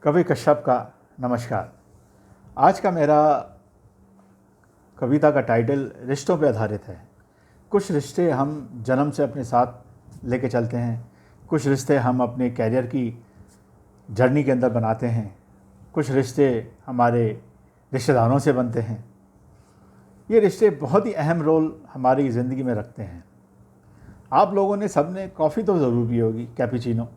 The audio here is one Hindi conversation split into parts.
कवि कश्यप का नमस्कार। आज का मेरा कविता का टाइटल रिश्तों पर आधारित है। कुछ रिश्ते हम जन्म से अपने साथ लेके चलते हैं, कुछ रिश्ते हम अपने कैरियर की जर्नी के अंदर बनाते हैं, कुछ रिश्ते हमारे रिश्तेदारों से बनते हैं। ये रिश्ते बहुत ही अहम रोल हमारी ज़िंदगी में रखते हैं। आप लोगों ने सबने कॉफ़ी तो ज़रूर पी होगी, कैपुचिनो।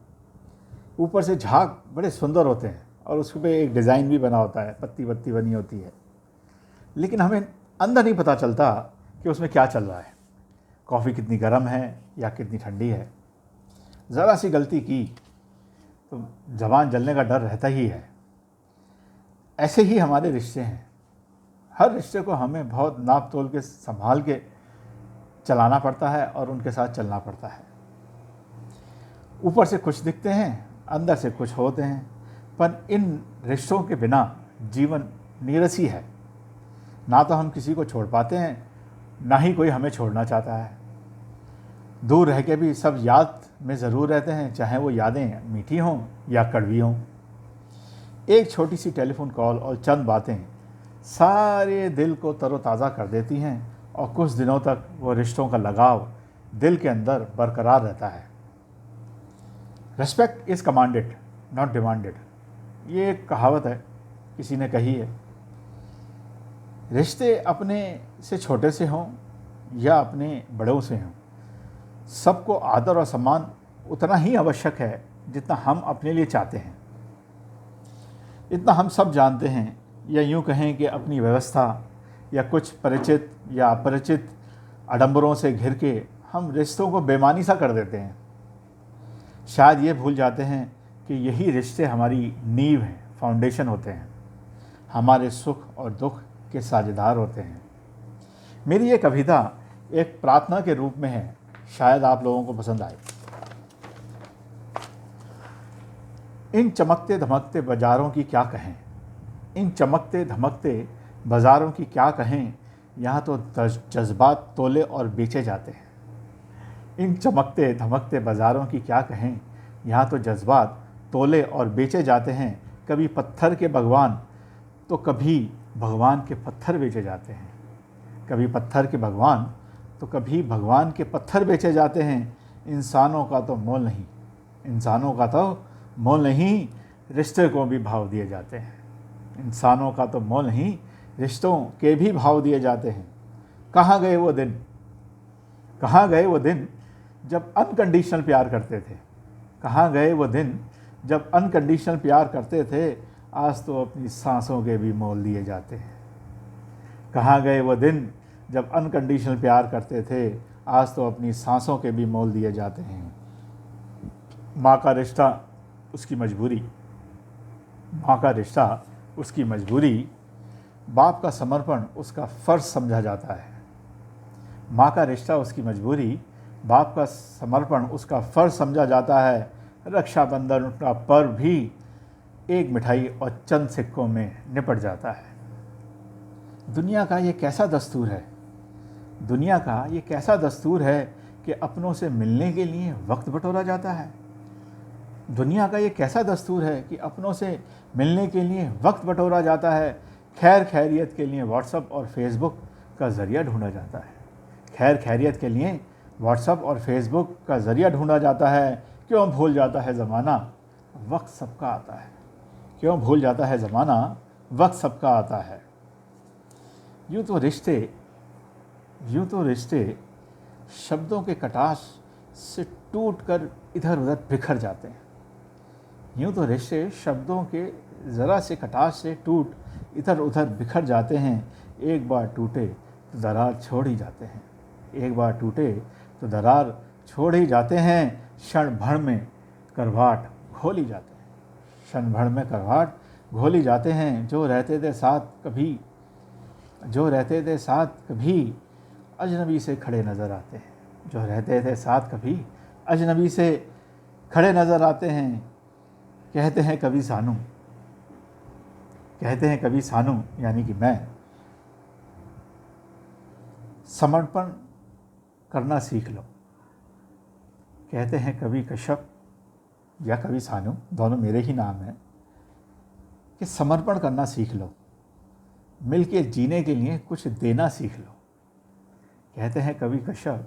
ऊपर से झाग बड़े सुंदर होते हैं और उस पर एक डिज़ाइन भी बना होता है, पत्ती पत्ती बनी होती है, लेकिन हमें अंदर नहीं पता चलता कि उसमें क्या चल रहा है। कॉफ़ी कितनी गर्म है या कितनी ठंडी है। ज़रा सी गलती की तो ज़बान जलने का डर रहता ही है। ऐसे ही हमारे रिश्ते हैं। हर रिश्ते को हमें बहुत नाप तोल के संभाल के चलाना पड़ता है और उनके साथ चलना पड़ता है। ऊपर से कुछ दिखते हैं, अंदर से कुछ होते हैं, पर इन रिश्तों के बिना जीवन नीरस ही है। ना तो हम किसी को छोड़ पाते हैं, ना ही कोई हमें छोड़ना चाहता है। दूर रह के भी सब याद में ज़रूर रहते हैं, चाहे वो यादें मीठी हों या कड़वी हों। एक छोटी सी टेलीफोन कॉल और चंद बातें सारे दिल को तरोताज़ा कर देती हैं और कुछ दिनों तक वो रिश्तों का लगाव दिल के अंदर बरकरार रहता है। Respect is commanded not demanded, ये एक कहावत है, किसी ने कही है। रिश्ते अपने से छोटे से हों या अपने बड़ों से हों, सबको आदर और सम्मान उतना ही आवश्यक है जितना हम अपने लिए चाहते हैं। इतना हम सब जानते हैं, या यूँ कहें कि अपनी व्यवस्था या कुछ परिचित या अपरिचित आडंबरों से घिर के हम रिश्तों को बेमानी सा कर देते हैं। शायद ये भूल जाते हैं कि यही रिश्ते हमारी नींव हैं, फाउंडेशन होते हैं, हमारे सुख और दुख के साझेदार होते हैं। मेरी ये कविता एक प्रार्थना के रूप में है, शायद आप लोगों को पसंद आए। इन चमकते धमकते बाज़ारों की क्या कहें, इन चमकते धमकते बाज़ारों की क्या कहें, यहाँ तो जज्बात तोले और बेचे जाते हैं। इन चमकते धमकते बाज़ारों की क्या कहें, यहाँ तो जज्बात तोले और बेचे जाते हैं। कभी पत्थर के भगवान तो कभी भगवान के पत्थर बेचे जाते हैं। कभी पत्थर के भगवान तो कभी भगवान के पत्थर बेचे जाते हैं। इंसानों का तो मोल नहीं, इंसानों का तो मोल नहीं, रिश्ते को भी भाव दिए जाते हैं। इंसानों का तो मोल नहीं, रिश्तों के भी भाव दिए जाते हैं। कहाँ गए वो दिन, कहाँ गए वो दिन जब अनकंडीशनल प्यार करते थे। कहाँ गए वो दिन जब अनकंडीशनल प्यार करते थे। आज तो अपनी सांसों के भी मोल दिए जाते हैं। कहाँ गए वो दिन जब अनकंडीशनल प्यार करते थे। आज तो अपनी सांसों के भी मोल दिए जाते हैं। माँ का रिश्ता उसकी मजबूरी, माँ का रिश्ता उसकी मजबूरी, बाप का समर्पण उसका फ़र्ज समझा जाता है। माँ का रिश्ता उसकी मजबूरी, बाप का समर्पण उसका फ़र्ज समझा जाता है। रक्षाबंधन का पर्व भी एक मिठाई और चंद सिक्कों में निपट जाता है। दुनिया का ये कैसा दस्तूर है, दुनिया का ये कैसा दस्तूर है कि अपनों से मिलने के लिए वक्त बटोरा जाता है। दुनिया का ये कैसा दस्तूर है कि अपनों से मिलने के लिए वक्त बटोरा जाता है। खैर खैरियत के लिए व्हाट्सएप और फेसबुक का ज़रिया ढूंढा जाता है। खैर खैरियत के लिए व्हाट्सएप और फेसबुक का ज़रिया ढूंढा जाता है। क्यों भूल जाता है ज़माना, वक्त सबका आता है। क्यों भूल जाता है ज़माना, वक्त सबका आता है। यूँ तो रिश्ते शब्दों के कटास से टूट कर इधर उधर बिखर जाते हैं। यूँ तो रिश्ते शब्दों के ज़रा से कटास से टूट इधर उधर बिखर जाते हैं। एक बार टूटे तो दरार छोड़ ही जाते हैं। एक बार टूटे तो दरार छोड़ ही जाते हैं। क्षण भर में करवाट घोल ही जाते हैं। क्षण भर में करवाट घोल ही जाते हैं। जो रहते थे साथ कभी अजनबी से खड़े नज़र आते हैं। जो रहते थे साथ कभी अजनबी से खड़े नज़र आते हैं। कहते हैं कभी सानू यानी कि मैं समर्पण करना सीख लो। कहते हैं कभी कश्यप या कभी सानू, दोनों मेरे ही नाम हैं। कि समर्पण करना सीख लो, मिल के जीने के लिए कुछ देना सीख लो। कहते हैं कवि कश्यप,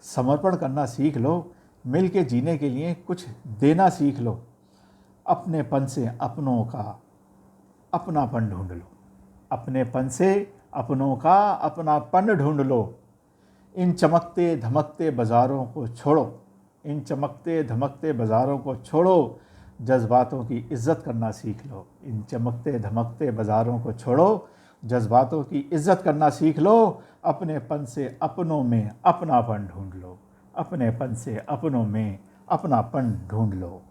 समर्पण करना सीख लो, मिल के जीने के लिए कुछ देना सीख लो, अपनेपन से अपनों का अपनापन ढूंढ लो, अपनेपन से अपनों का अपनापन ढूंढ लो। इन चमकते धमकते बाज़ारों को छोड़ो, इन चमकते धमकते बाज़ारों को छोड़ो, जज्बातों की इज़्ज़त करना सीख लो। इन चमकते धमकते बाज़ारों को छोड़ो, जज्बातों की इज़्ज़त करना सीख लो, अपनेपन से अपनों में अपनापन ढूंढ लो, अपनेपन से अपनों में अपनापन ढूंढ लो।